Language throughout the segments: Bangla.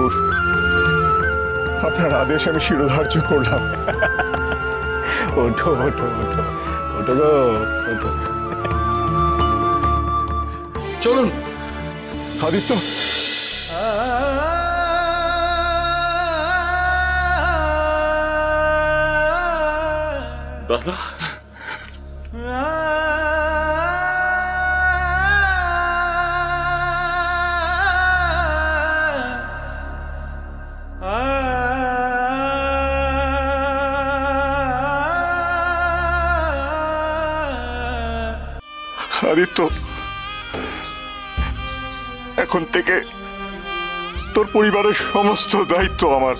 ঠাকুর, আপনার আদেশ আমি শিরোধার্য করলাম। ওঠো ওঠো ওঠো ওঠো গো ওঠো। চলুন আদিত্য। দাদা আদিত্য, এখন থেকে তোর পরিবারের সমস্ত দায়িত্ব আমার।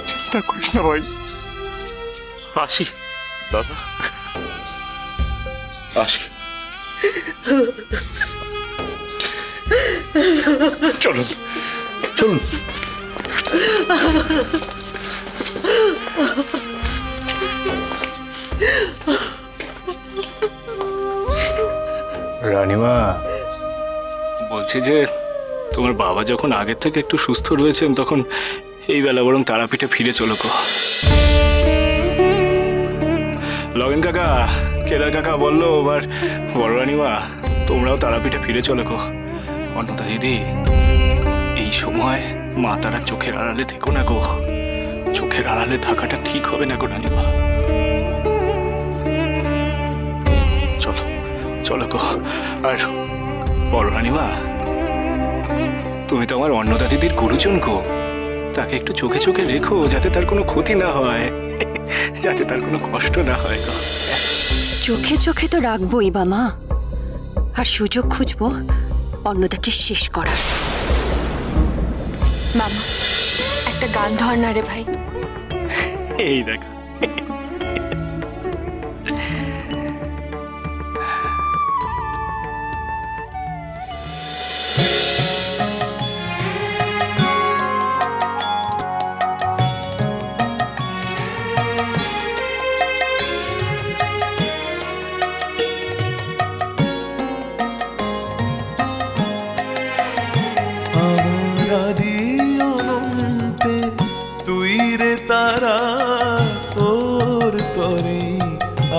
চিন্তা করিস না ভাই। আসি দাদা, আসি। চলুন চলুন। রানীমা, বলছি যে তোমার বাবা যখন আগের থেকে একটু সুস্থ রয়েছেন তখন এই বেলা বরং তারাপীঠে ফিরে চলো গো। লগেন কাকা, কেদার কাকা বললো এবার বড় রানীমা তোমরাও তারাপীঠে ফিরে চলো গো। অন্নদা দিদি, এই সময় মা তারা চোখের আড়ালে থেকো না গো। চোখের আড়ালে থাকাটা ঠিক হবে না গো রানীমা। চলো চলো গো। আর বড় রানীমা, তুমি তো আমার অন্নদা দিদির গুরুজন গো, তাকে একটু চোখে চোখে রেখো যাতে তার কোনো ক্ষতি না হয়, যাতে তার কোনো কষ্ট না হয় গো। চোখে চোখে তো রাখবোই বামা, আর সুযোগ খুঁজবো অন্নদাকে শেষ করার। মামা, একটা গান ধর না রে ভাই। এই দেখো,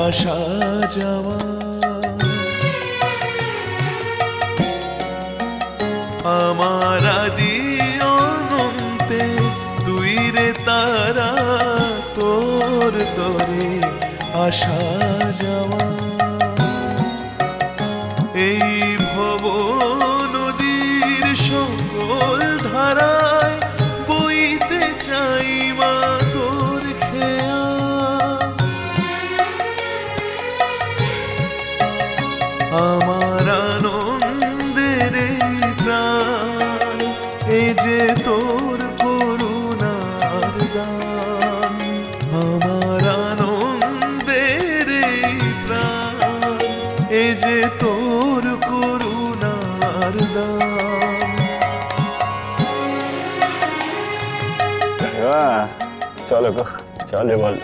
আসা যাওয়া আমার আদি অনন্তে, তুই রে তারা তোর তরে আসা যাওয়া। এই ভব নদীর সকল ধারায় বইতে চাই মা তোর খেয়া। আমার আনন্দের প্রাণ, এই যে তোর করুণার দান। আমার আনন্দের প্রাণ, এই যে তোর করুণার দান। চলো গো, চলে বল।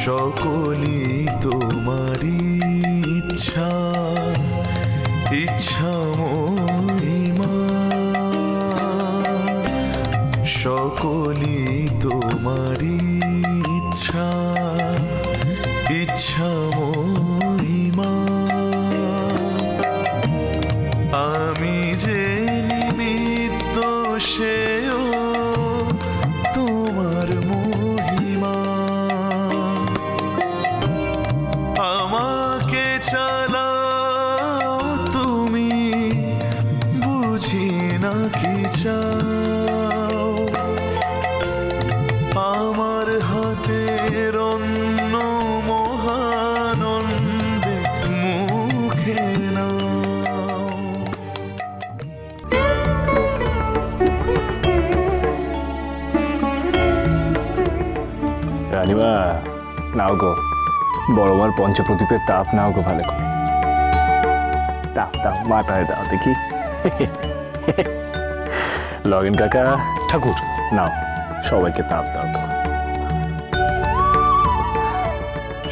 সকলি তোমারি ইচ্ছা, ইচ্ছা মহিমা। সকলি তোমারি ইচ্ছা, ইচ্ছা মহিমা। আমি যে নিমিত্ত সেও তোমার মহিমা। আমাকে চালাও তুমি, বুঝি না কি চাও। আমার হাতের অন্ন মহান বড় মার পঞ্চপ্রদীপের তাপ নাও গো ভালো করে। দাও দাও, মাথায় দাও দেখি। লগেন কাকা, ঠাকুর নাও, সবাইকে তাপ দাও গো।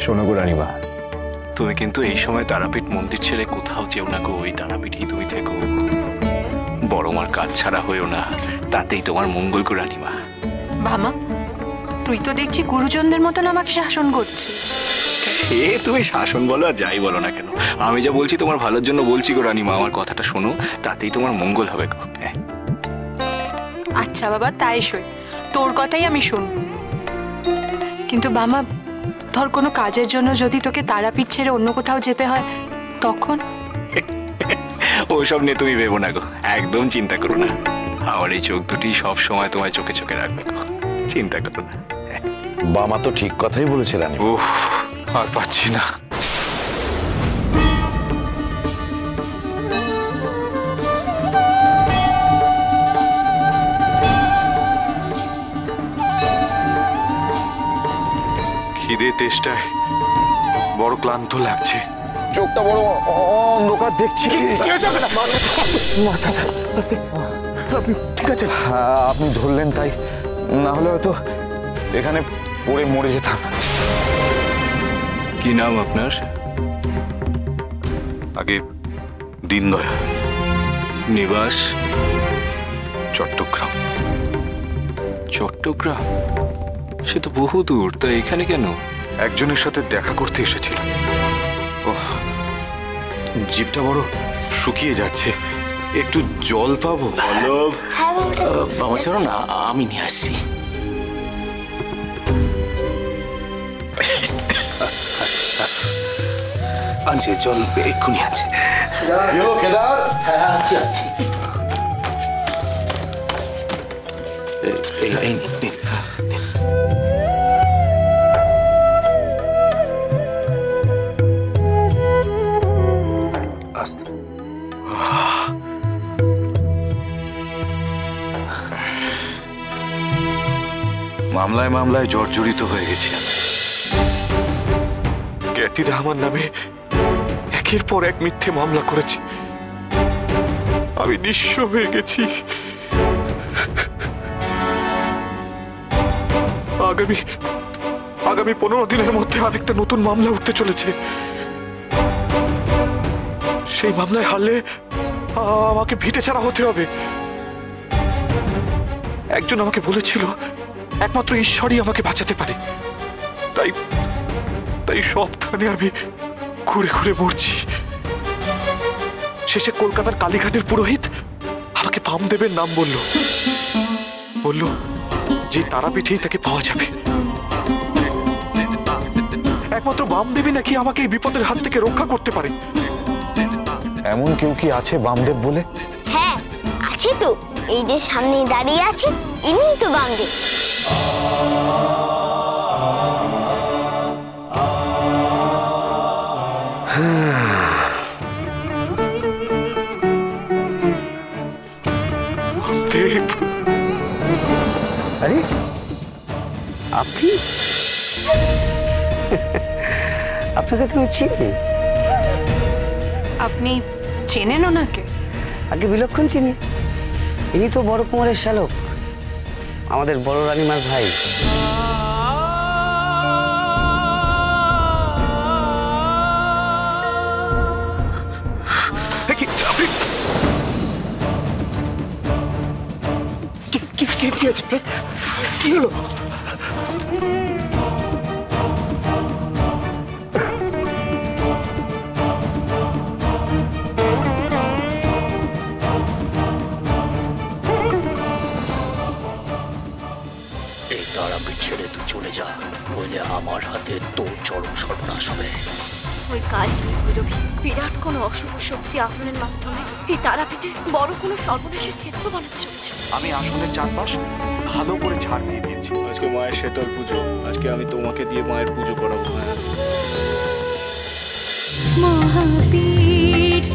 শোনো গো রানীমা, তুমি কিন্তু এই সময় তারাপীঠ মন্দির ছেড়ে কোথাও যেও না গো। ওই তারাপীঠেই তুমি থেকো। বড় মার কাজ ছাড়া হয়েও না, তাতেই তোমার মঙ্গল গো রানীমা। বামা, তুই তো দেখছি গুরুজনদের মতন আমাকে শাসন করছিস। এ তুমি শাসন বলো আর যাই বলো না কেন, আমি যা বলছি তোমার ভালোর জন্য বলছি গো রানীমা। আমার কথাটা শোনো, তাতেই তোমার মঙ্গল হবে গো। আচ্ছা বাবা, তাই সই, তোর কথাই আমি শুনব। কিন্তু বামা, ধর কোনো কাজের জন্য যদি তোকে তারাপীঠ ছেড়ে অন্য কোথাও যেতে হয়, তখন? ওসব নিয়ে তুমি ভেবো না গো, একদম চিন্তা করো না। আমার এই চোখ দুটি সব সময় তোমায় চোখে চোখে রাখবে গো, চিন্তা করো না। বামা তো ঠিক কথাই বলেছে রানী। উফ, আর পাচ্ছি না। খিদে তেষ্টায় বড় ক্লান্ত লাগছে। চোখটা বড় অন্ধকার দেখছি। ঠিক আছে, আপনি ধরলেন তাই, না হলে হয়তো এখানে পড়ে মরে যেতাম। কি নাম আপনার? আগে দীনদয়াল, নিবাস? চট্টগ্রাম। চট্টগ্রাম? সে তো বহু দূর, তা এখানে কেন? একজনের সাথে দেখা করতে এসেছিলাম। ওহ, জিভটা বড় শুকিয়ে যাচ্ছে, একটু জল পাবো? বাবা চলো না, আমি নিয়ে আসছি। আনছে জল, এক্ষুনি আছে। কেদার, আসছি। এই নিন। মামলায় মামলায় জর্জরিত হয়ে গেছি আমি। জ্ঞাতিরা আমার নামে একের পর এক মিথ্যে মামলা করেছে। আমি নিঃস্ব হয়ে গেছি। আগামী 15 দিনের মধ্যে আরেকটা নতুন মামলা উঠতে চলেছে। সেই মামলায় হারলে আমাকে ভিটে ছাড়া হতে হবে। একজন আমাকে বলেছিল একমাত্র ঈশ্বরই আমাকে বাঁচাতে পারে। তাই সাবধানে আমি ঘুরে ঘুরে মরছি। শেষে কলকাতার কালীঘাটের পুরোহিত আমাকে বামদেবের নাম বলল যে তারাপীঠেই তাকে পাওয়া যাবে। একমাত্র বামদেবই নাকি আমাকে এই বিপদের হাত থেকে রক্ষা করতে পারে। এমন কেউ কি আছে বামদেব বলে? হ্যাঁ আছে তো, এই যে সামনে দাঁড়িয়ে আছে, ইনিই তো বামদেব। দেব, আরে আপনি, আপনাকে তুমি চিনি? আপনি চেনেন ওনাকে? আগে বিলক্ষণ চিনি। ইনি তো বড় কুমারের শ্যালক, আমাদের বড় রানীমার ভাই। কি হলো? এই তারাপীঠ ছেড়ে তুই চলে যা, নইলে আমার হাতে তোর চরম সর্বনাশ হবে। ওই কালী ভৈরবী বিরাট কোনো অশুভ শক্তি আহরণের মাধ্যমে এই তারাপীঠে বড় কোনো সর্বনাশের ক্ষেত্র বানাতে চলেছে। আমি আসনের চারপাশ ভালো করে ঝাড় দিয়ে দিয়েছি। আজকে মায়ের শীতল পুজো, আজকে আমি তোমাকে দিয়ে মায়ের পুজো করাবো। মহাপীঠ